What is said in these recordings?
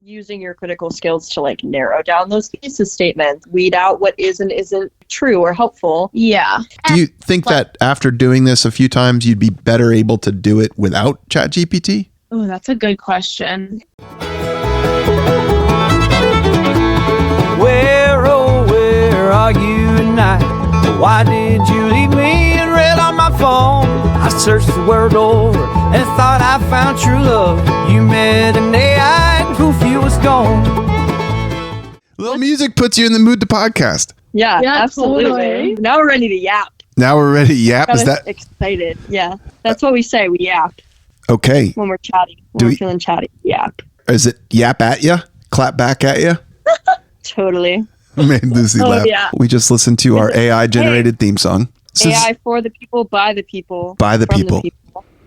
using your critical skills to like narrow down those thesis statements, weed out what is and isn't true or helpful. Yeah. Do you think that after doing this a few times, you'd be better able to do it without ChatGPT? Oh, that's a good question. Where, oh, where are you tonight? Why did you leave me in red on my phone? I searched the world over and thought I found true love. You met an AI and poof, you was gone. Little music puts you in the mood to podcast. Yeah, Yeah, absolutely. totally. Now we're ready to yap. Now we're ready. Yap. Got Is us that excited? Yeah, that's what we say. We yap okay? when we're chatty. When we're feeling chatty, yap. Is it yap at you? Clap back at you? Totally. Made Lucy laugh. Yeah. We just listened to our AI generated theme song. This is AI for the people, by the people, by the from people.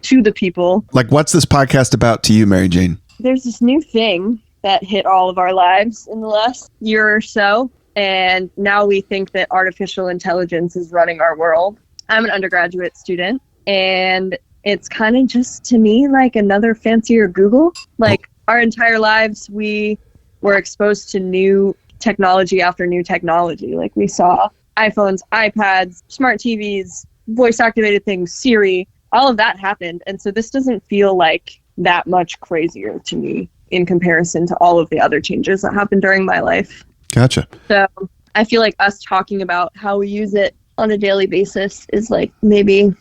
To the people. Like, what's this podcast about to you, Maryjane? There's this new thing that hit all of our lives in the last year or so, and now we think that artificial intelligence is running our world. I'm an undergraduate student, and it's kind of just, to me, like another fancier Google. Like, our entire lives, we were exposed to new technology after new technology. Like, we saw iPhones, iPads, smart TVs, voice-activated things, Siri, all of that happened. And so this doesn't feel like that much crazier to me in comparison to all of the other changes that happened during my life. Gotcha. So I feel like us talking about how we use it on a daily basis is like maybe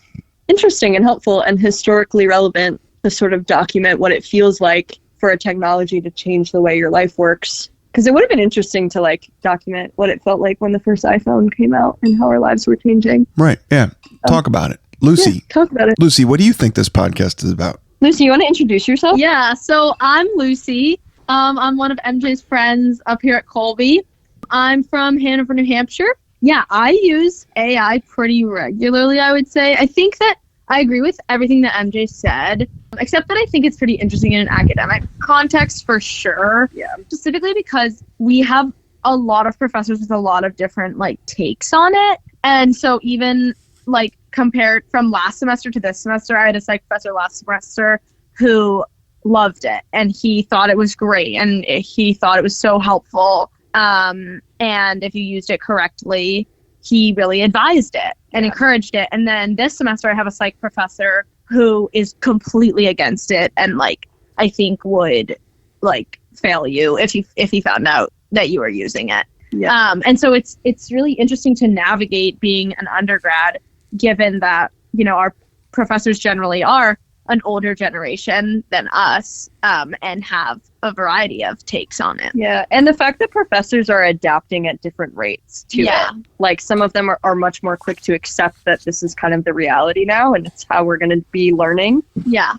interesting and helpful and historically relevant to sort of document what it feels like for a technology to change the way your life works. Because it would have been interesting to like document what it felt like when the first iPhone came out and how our lives were changing. Right. Yeah. Talk about it. Lucy. Yeah, talk about it. Lucy, what do you think this podcast is about? Lucy, you want to introduce yourself? Yeah, so I'm Lucy. I'm one of MJ's friends up here at Colby. I'm from Hanover, New Hampshire. Yeah, I use AI pretty regularly, I would say. I think that I agree with everything that MJ said, except that I think it's pretty interesting in an academic context for sure. Yeah. Specifically because we have a lot of professors with a lot of different like takes on it. And so even like compared from last semester to this semester, I had a psych professor last semester who loved it and he thought it was great and he thought it was so helpful. And if you used it correctly, he really advised it and encouraged it. And then this semester I have a psych professor who is completely against it and like I think would like fail you if he found out that you were using it. Yeah. And so it's really interesting to navigate being an undergrad, given that, you know, our professors generally are an older generation than us, and have a variety of takes on it. Yeah, and the fact that professors are adapting at different rates to it. Like some of them are much more quick to accept that this is kind of the reality now and it's how we're going to be learning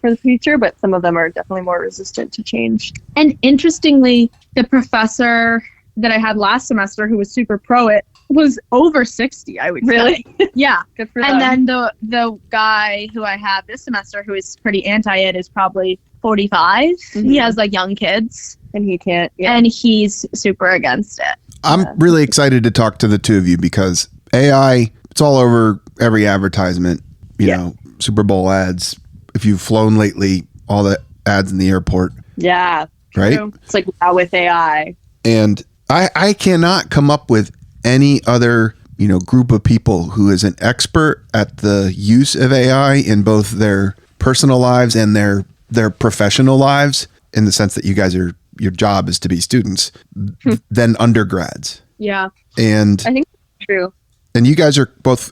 for the future, but some of them are definitely more resistant to change. And interestingly, the professor that I had last semester who was super pro it was over 60, I would say. Really? Yeah. Good for and them. then the guy who I have this semester who is pretty anti it is probably 45. Mm-hmm. He has like young kids. And he can't. Yeah. And he's super against it. I'm really excited to talk to the two of you because AI, it's all over every advertisement, you know, Super Bowl ads. If you've flown lately, all the ads in the airport. Yeah. Right? True. It's like now with AI. And I cannot come up with any other, you know, group of people who is an expert at the use of AI in both their personal lives and their professional lives, in the sense that you guys are, your job is to be students, than undergrads. Yeah. And I think that's true. And you guys are both,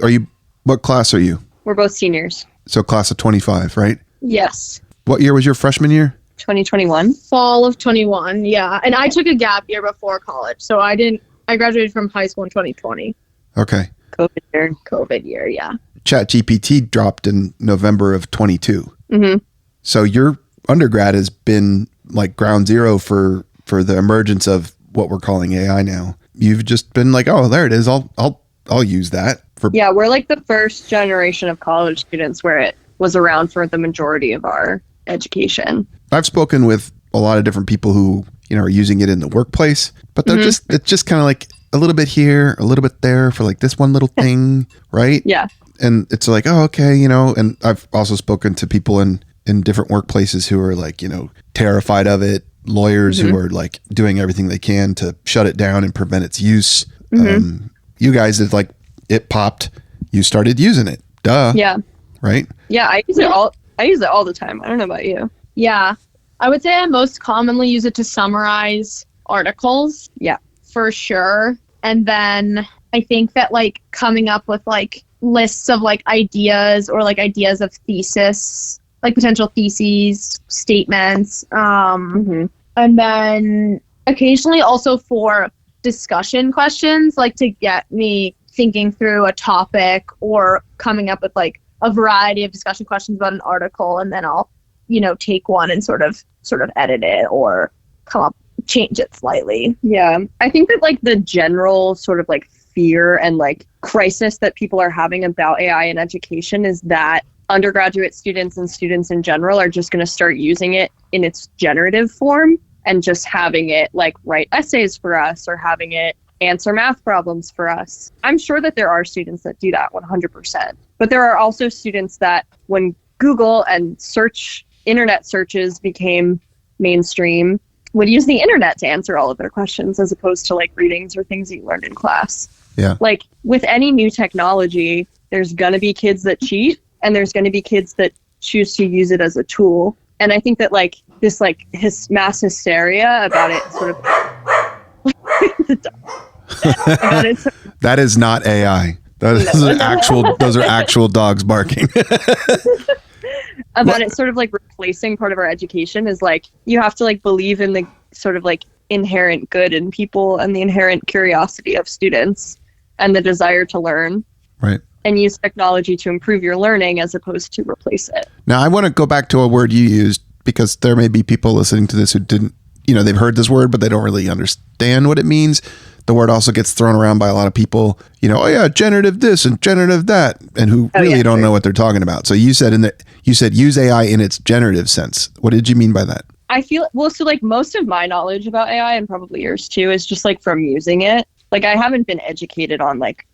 what class are you? We're both seniors. So class of 25, right? Yes. What year was your freshman year? 2021. Fall of 21, yeah. And I took a gap year before college. So I graduated from high school in 2020. Okay. COVID year, yeah. ChatGPT dropped in November of 22. Mm-hmm. So your undergrad has been like ground zero for the emergence of what we're calling AI now. You've just been like, oh, there it is. I'll use that. Yeah, we're like the first generation of college students where it was around for the majority of our education. I've spoken with a lot of different people who, you know, are using it in the workplace, but they're it's just kind of like a little bit here, a little bit there for like this one little thing, right? Yeah. And it's like, oh, okay, you know, and I've also spoken to people in different workplaces who are like, you know, terrified of it, lawyers who are like doing everything they can to shut it down and prevent its use. You guys, it's like it popped, you started using it. Duh. Yeah. Right? Yeah, I use it all the time. I don't know about you. Yeah. I would say I most commonly use it to summarize articles. Yeah. For sure. And then I think that like coming up with like lists of like ideas or like ideas of thesis, like potential theses, statements. And then occasionally also for discussion questions, like to get me thinking through a topic or coming up with like a variety of discussion questions about an article. And then I'll, take one and sort of edit it or change it slightly. Yeah. I think that like the general sort of like fear and like crisis that people are having about AI in education is that undergraduate students and students in general are just going to start using it in its generative form and just having it like write essays for us or having it answer math problems for us. I'm sure that there are students that do that 100%. But there are also students that when Google and internet searches became mainstream, would use the internet to answer all of their questions as opposed to like readings or things you learned in class. Yeah. Like with any new technology, there's going to be kids that cheat and there's going to be kids that choose to use it as a tool. And I think that like this like mass hysteria about it sort of that is not AI. Those are actual dogs barking. About it sort of like replacing part of our education is like you have to like believe in the sort of like inherent good in people and the inherent curiosity of students and the desire to learn. Right. And use technology to improve your learning as opposed to replace it. Now, I want to go back to a word you used because there may be people listening to this who didn't, they've heard this word, but they don't really understand what it means. The word also gets thrown around by a lot of people, oh yeah, generative this and generative that, and who really don't know what they're talking about. So you said use AI in its generative sense. What did you mean by that? I feel, so like most of my knowledge about AI and probably yours too is just like from using it. Like I haven't been educated on like,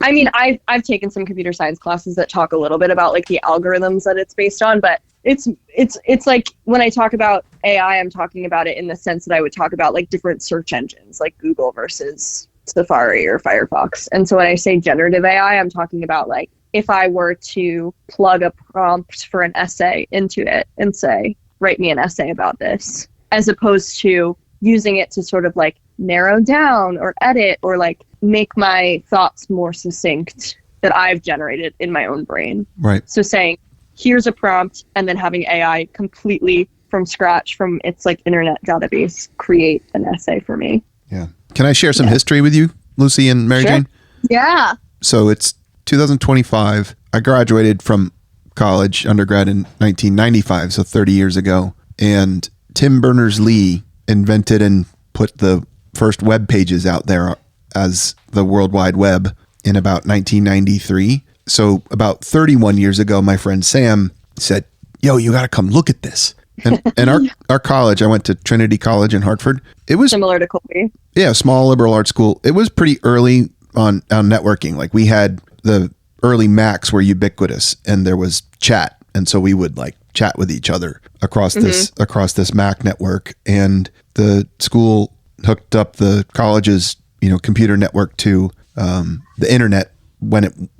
I mean, I've taken some computer science classes that talk a little bit about like the algorithms that it's based on, but it's like when I talk about AI, I'm talking about it in the sense that I would talk about like different search engines like Google versus Safari or Firefox. And so when I say generative AI, I'm talking about like if I were to plug a prompt for an essay into it and say, write me an essay about this, as opposed to using it to sort of like narrow down or edit or like make my thoughts more succinct that I've generated in my own brain. Right. So saying, here's a prompt, and then having AI completely from scratch from its like internet database create an essay for me. Yeah. Can I share some history with you, Lucy and Maryjane? Sure. Yeah. So it's 2025. I graduated from college, undergrad in 1995, so 30 years ago. And Tim Berners-Lee invented and put the first web pages out there as the World Wide Web in about 1993. So about 31 years ago, my friend Sam said, yo, you got to come look at this. And our college, I went to Trinity College in Hartford. It was similar to Colby. Yeah, small liberal arts school. It was pretty early on networking. Like we had the early Macs were ubiquitous and there was chat. And so we would like chat with each other across this Mac network. And the school hooked up the college's, computer network to the internet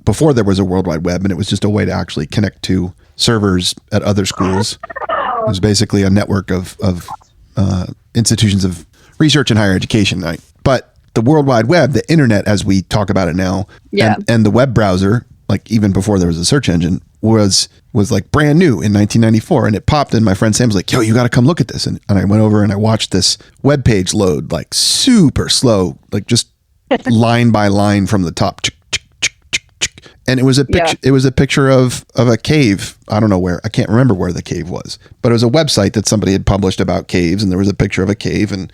before there was a World Wide Web, and it was just a way to actually connect to servers at other schools. It was basically a network of institutions of research and higher education. Right? But the World Wide Web, the internet as we talk about it now, and the web browser, like even before there was a search engine, was like brand new in 1994, and it popped in. My friend Sam was like, yo, you got to come look at this. And I went over and I watched this web page load like super slow, like just line by line from the top. And it was a picture. It was a picture of a cave. I don't know where. I can't remember where the cave was, but it was a website that somebody had published about caves, and there was a picture of a cave, and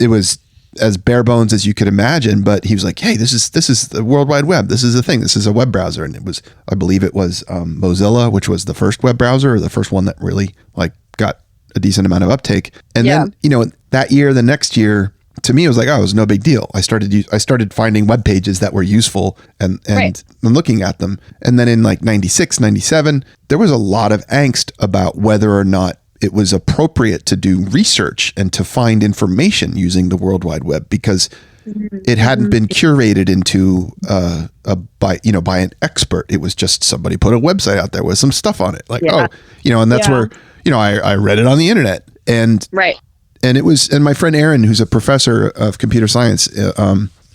it was as bare bones as you could imagine. But he was like, "Hey, this is the World Wide Web. This is a thing. This is a web browser." And it was, I believe, it was Mozilla, which was the first web browser, or the first one that really like got a decent amount of uptake. And then that year, the next year, to me, it was like, oh, it was no big deal. I started finding web pages that were useful and looking at them. And then in like 96, 97, there was a lot of angst about whether or not it was appropriate to do research and to find information using the World Wide Web because it hadn't been curated into by an expert. It was just somebody put a website out there with some stuff on it, like and that's where I read it on the internet, and it was, and my friend Aaron, who's a professor of computer science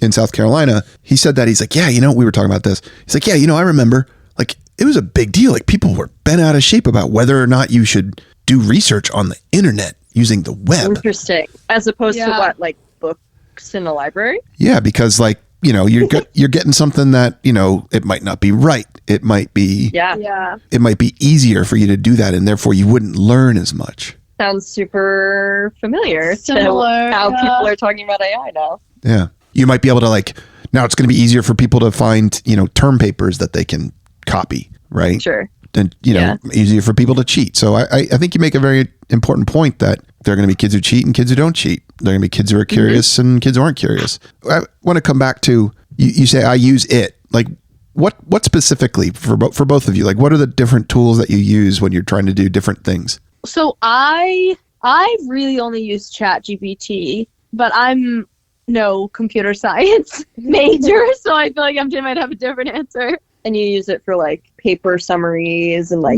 in South Carolina, he said that, he's like, we were talking about this. He's like, I remember, like, it was a big deal. Like, people were bent out of shape about whether or not you should do research on the internet using the web. Interesting. As opposed to what, like books in a library? Yeah, because like, you're getting something that, it might not be right. It might be, it might be easier for you to do that, and therefore you wouldn't learn as much. Sounds super familiar to how people are talking about AI now. Yeah. You might be able to, like, now it's going to be easier for people to find, term papers that they can copy, right? Sure. And, easier for people to cheat. So I think you make a very important point that there are going to be kids who cheat and kids who don't cheat. There are going to be kids who are curious and kids who aren't curious. I want to come back to, you say I use it. Like, what specifically for both of you? Like, what are the different tools that you use when you're trying to do different things? So I really only use ChatGPT, but I'm no computer science major, so I feel like MJ might have a different answer. And you use it for like paper summaries and like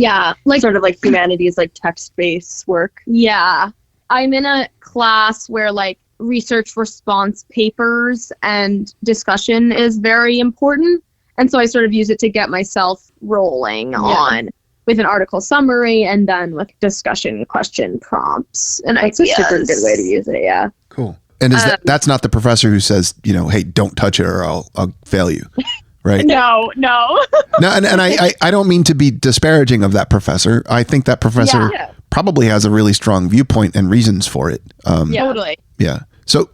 sort of like humanities, like text-based work. Yeah. I'm in a class where like research response papers and discussion is very important. And so I sort of use it to get myself rolling on with an article summary and then with discussion question prompts and ideas. It's a super good way to use it, yeah. Cool. And is that's not the professor who says, hey, don't touch it or I'll fail you, right? No. No, and I don't mean to be disparaging of that professor. I think that professor probably has a really strong viewpoint and reasons for it. Totally. Yeah. So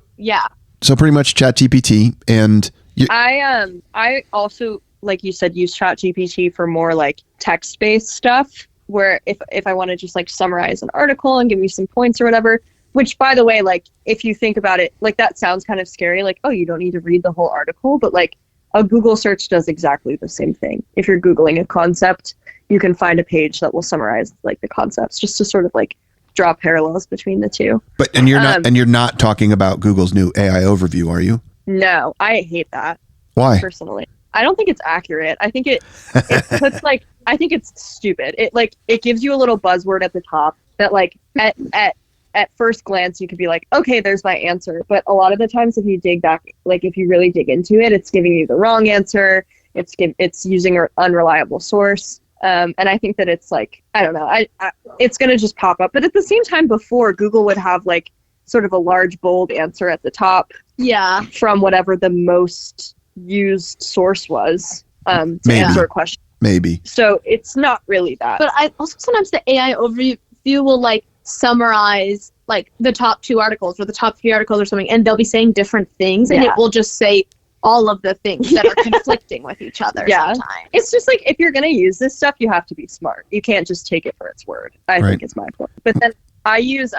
pretty much ChatGPT and I also, like you said, use ChatGPT for more like text-based stuff, where if I want to just like summarize an article and give me some points or whatever, which, by the way, like if you think about it, like that sounds kind of scary, like, oh, you don't need to read the whole article, but like a Google search does exactly the same thing. If you're Googling a concept, you can find a page that will summarize like the concepts, just to sort of like draw parallels between the two. But you're not talking about Google's new AI overview, are you? No, I hate that. Why? Personally, I don't think it's accurate. I think it puts like, I think it's stupid. It gives you a little buzzword at the top that like at first glance you could be like, okay, there's my answer. But a lot of the times if you dig back, like if you really dig into it, it's giving you the wrong answer. It's using an unreliable source. And I think that it's like, I don't know, it's going to just pop up. But at the same time, before, Google would have like sort of a large, bold answer at the top. Yeah. From whatever the most used source was to answer a question. Maybe. So it's not really that. But I also sometimes the AI overview will like summarize like the top 2 articles or the top 3 articles or something, and they'll be saying different things, and it will just say all of the things that are conflicting with each other sometimes. It's just like, if you're going to use this stuff, you have to be smart. You can't just take it for its word, I think is my point. But then I use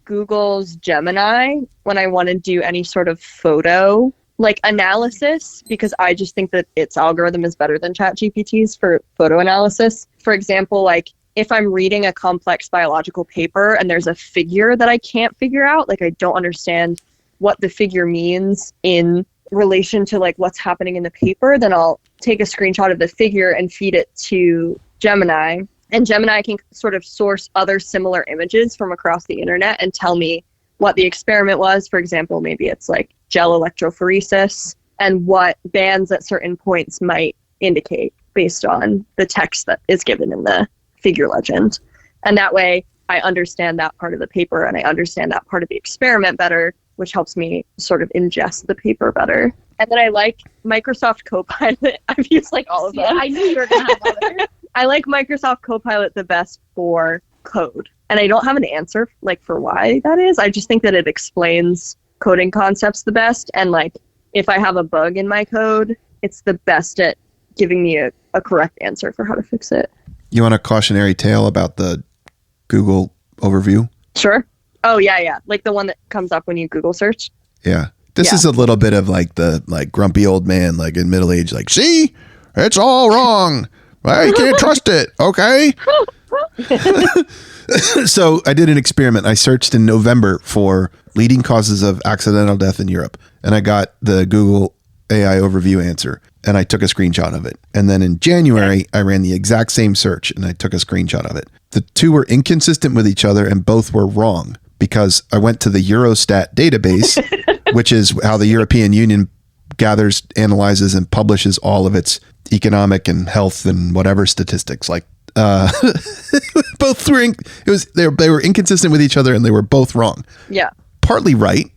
Google's Gemini when I want to do any sort of photo like analysis, because I just think that its algorithm is better than ChatGPT's for photo analysis. For example, like if I'm reading a complex biological paper and there's a figure that I can't figure out, like I don't understand what the figure means in relation to like what's happening in the paper, then I'll take a screenshot of the figure and feed it to Gemini. And Gemini can sort of source other similar images from across the internet and tell me what the experiment was. For example, maybe it's like gel electrophoresis and what bands at certain points might indicate based on the text that is given in the figure legend. And that way I understand that part of the paper and I understand that part of the experiment better, which helps me sort of ingest the paper better. And then I like Microsoft Copilot. I've used like all of them. I knew you were going to have other. I like Microsoft Copilot the best for code. And I don't have an answer like for why that is. I just think that it explains coding concepts the best. And like if I have a bug in my code, it's the best at giving me a correct answer for how to fix it. You want a cautionary tale about the Google overview? Sure. Oh, yeah. Like the one that comes up when you Google search. Yeah. This is a little bit of like the like grumpy old man, like in middle age, like, see, it's all wrong. I can't trust it. Okay. So I did an experiment. I searched in November for leading causes of accidental death in Europe, and I got the Google AI overview answer, and I took a screenshot of it. And then in January, I ran the exact same search, and I took a screenshot of it. The two were inconsistent with each other, and both were wrong because I went to the Eurostat database, which is how the European Union gathers, analyzes, and publishes all of its economic and health and whatever statistics. Like both were they were inconsistent with each other, and they were both wrong. Yeah, partly right.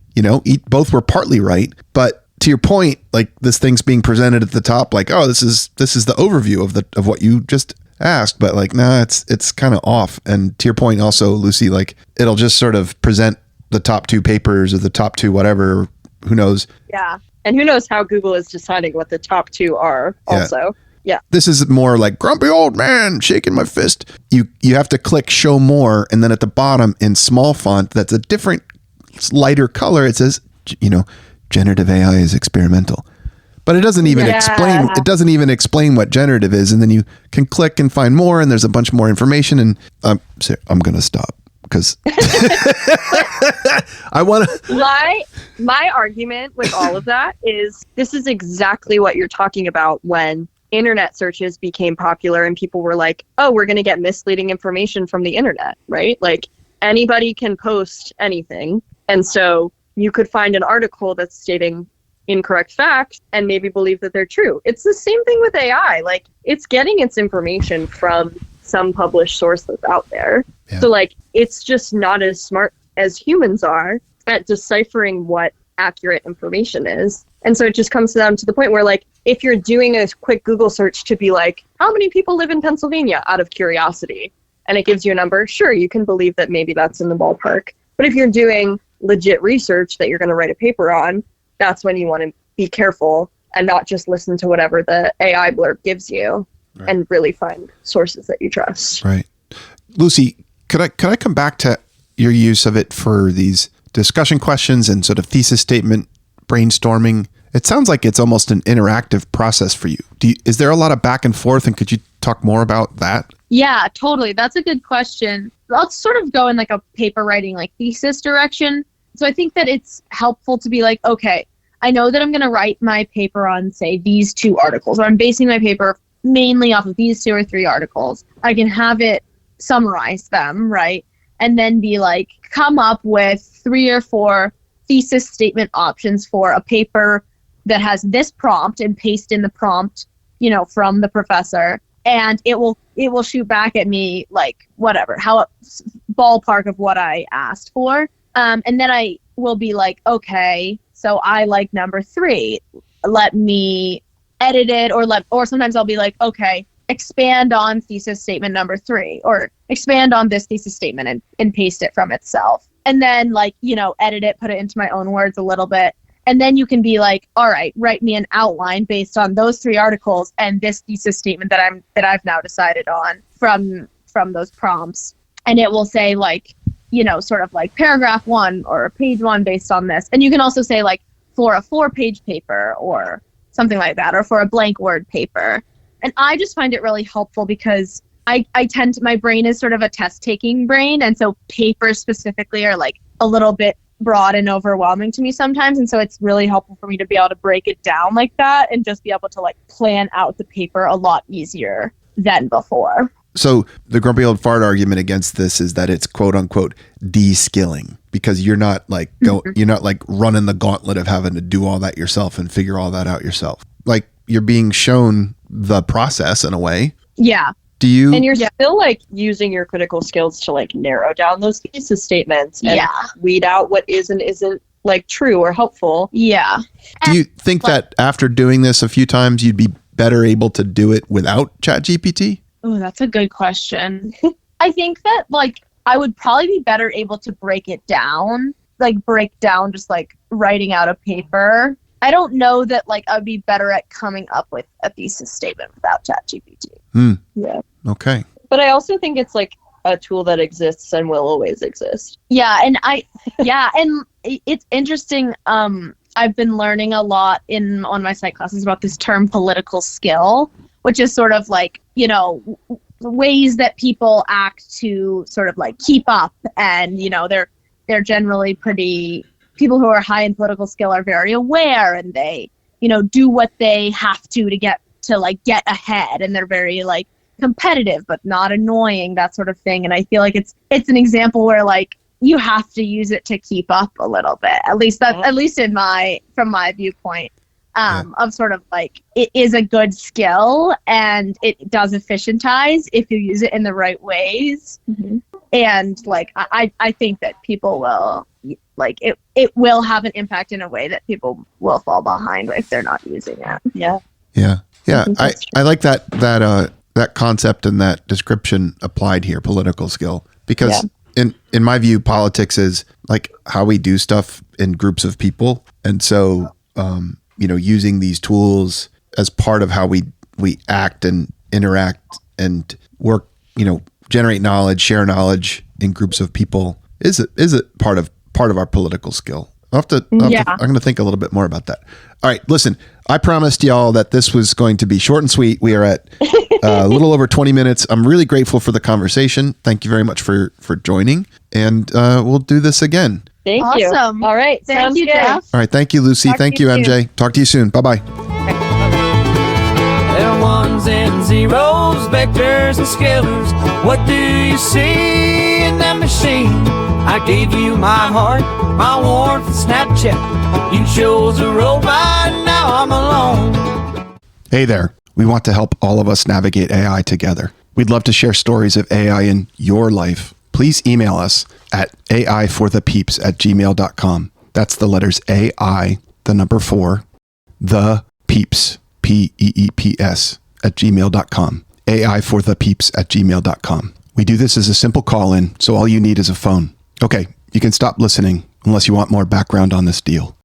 Both were partly right, but to your point, like this thing's being presented at the top, like, oh, this is the overview of what you just asked, but like, nah, it's kind of off. And to your point, also, Lucy, like it'll just sort of present the top two papers or the top two whatever. Who knows? Yeah, and who knows how Google is deciding what the top two are? Also, yeah. This is more like grumpy old man shaking my fist. You have to click show more, and then at the bottom in small font that's a different lighter color, it says, generative AI is experimental, but it doesn't even explain. It doesn't even explain what generative is, and then you can click and find more, and there's a bunch more information. And I'm gonna stop because I want to. My argument with all of that is this is exactly what you're talking about when internet searches became popular and people were like, "Oh, we're gonna get misleading information from the internet," right? Like anybody can post anything, and so you could find an article that's stating incorrect facts and maybe believe that they're true. It's the same thing with AI. Like it's getting its information from some published source that's out there. Yeah. So like, it's just not as smart as humans are at deciphering what accurate information is. And so it just comes down to the point where like, if you're doing a quick Google search to be like, how many people live in Pennsylvania out of curiosity? And it gives you a number. Sure, you can believe that maybe that's in the ballpark. But if you're doing legit research that you're going to write a paper on, that's when you want to be careful and not just listen to whatever the AI blurb gives you, right, and really find sources that you trust. Right. Lucy, could I come back to your use of it for these discussion questions and sort of thesis statement brainstorming? It sounds like it's almost an interactive process for you. Is there a lot of back and forth, and could you talk more about that? Yeah, totally. That's a good question. Let's sort of go in like a paper writing, like thesis direction. So I think that it's helpful to be like, okay, I know that I'm going to write my paper on, say, these two articles, or I'm basing my paper mainly off of these 2 or 3 articles. I can have it summarize them, right? And then be like, come up with 3 or 4 thesis statement options for a paper that has this prompt, and paste in the prompt, from the professor. And it will shoot back at me like whatever, how ballpark of what I asked for. And then I will be like, okay, so I like number 3. Let me edit it, or sometimes I'll be like, okay, expand on thesis statement number 3, or expand on this thesis statement and paste it from itself. And then edit it, put it into my own words a little bit. And then you can be like, all right, write me an outline based on those 3 articles and this thesis statement that I've now decided on from those prompts. And it will say sort of like paragraph 1 or page 1 based on this. And you can also say like for a 4-page paper or something like that, or for a blank word paper. And I just find it really helpful because I tend to, my brain is sort of a test taking brain. And so papers specifically are like a little bit broad and overwhelming to me sometimes. And so it's really helpful for me to be able to break it down like that and just be able to like plan out the paper a lot easier than before. So the grumpy old fart argument against this is that it's quote unquote de-skilling, because you're not like you're not like running the gauntlet of having to do all that yourself and figure all that out yourself. Like you're being shown the process in a way. Yeah. And you're still like using your critical skills to like narrow down those thesis statements and weed out what is and isn't like true or helpful. Yeah. Do you think that after doing this a few times, you'd be better able to do it without ChatGPT? Oh, that's a good question. I think that like I would probably be better able to break down just like writing out a paper. I don't know that like I'd be better at coming up with a thesis statement without ChatGPT. Yeah. Okay. But I also think it's like a tool that exists and will always exist. Yeah, and and it's interesting. I've been learning a lot on my psych classes about this term political skill, which is sort of like, ways that people act to sort of like keep up, and they're generally pretty, people who are high in political skill are very aware, and they do what they have to get ahead, and they're very like competitive but not annoying, that sort of thing. And I feel like it's an example where like you have to use it to keep up a little bit, at least from my viewpoint. Of sort of like, it is a good skill and it does efficientize if you use it in the right ways. Mm-hmm. And like, I think that people will like it will have an impact in a way that people will fall behind if they're not using it. Yeah. I like that concept and that description applied here, political skill, because in my view, politics is like how we do stuff in groups of people. And so, using these tools as part of how we act and interact and work, generate knowledge, share knowledge in groups of people is a part of our political skill. I'm going to think a little bit more about that. All right, listen, I promised y'all that this was going to be short and sweet. We are at a little over 20 minutes. I'm really grateful for the conversation. Thank you very much for joining, and we'll do this again. Thank you. Awesome. All right. Thank you, Jeff. All right. Thank you, Lucy. Thank you, MJ. Talk to you soon. Bye-bye. There are ones and zeros, vectors and scalars. What do you see in that machine? I gave you my heart, my warmth, and Snapchat. You chose a robot, now I'm alone. Hey there. We want to help all of us navigate AI together. We'd love to share stories of AI in your life. Please email us at aiforthepeeps@gmail.com. That's the letters AI, the number 4, the peeps, PEEPS, @gmail.com. aiforthepeeps@gmail.com. We do this as a simple call-in, so all you need is a phone. Okay, you can stop listening unless you want more background on this deal.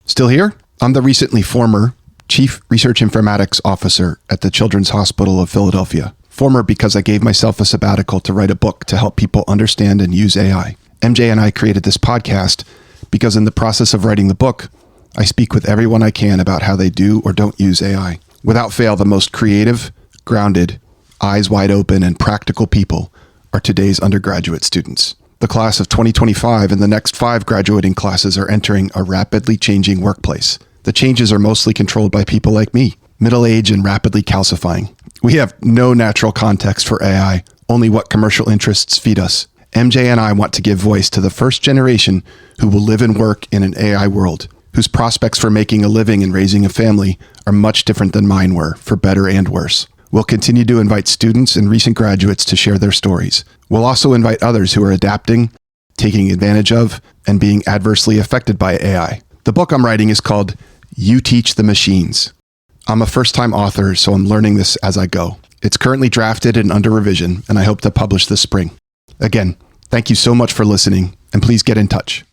Still here? I'm the recently former Chief Research Informatics Officer at the Children's Hospital of Philadelphia. Former because I gave myself a sabbatical to write a book to help people understand and use AI. MJ and I created this podcast because in the process of writing the book, I speak with everyone I can about how they do or don't use AI. Without fail, the most creative, grounded, eyes wide open, and practical people are today's undergraduate students. The class of 2025 and the next 5 graduating classes are entering a rapidly changing workplace. The changes are mostly controlled by people like me, middle-aged and rapidly calcifying. We have no natural context for AI, only what commercial interests feed us. MJ and I want to give voice to the first generation who will live and work in an AI world, whose prospects for making a living and raising a family are much different than mine were, for better and worse. We'll continue to invite students and recent graduates to share their stories. We'll also invite others who are adapting, taking advantage of, and being adversely affected by AI. The book I'm writing is called You Teach the Machines. I'm a first-time author, so I'm learning this as I go. It's currently drafted and under revision, and I hope to publish this spring. Again, thank you so much for listening, and please get in touch.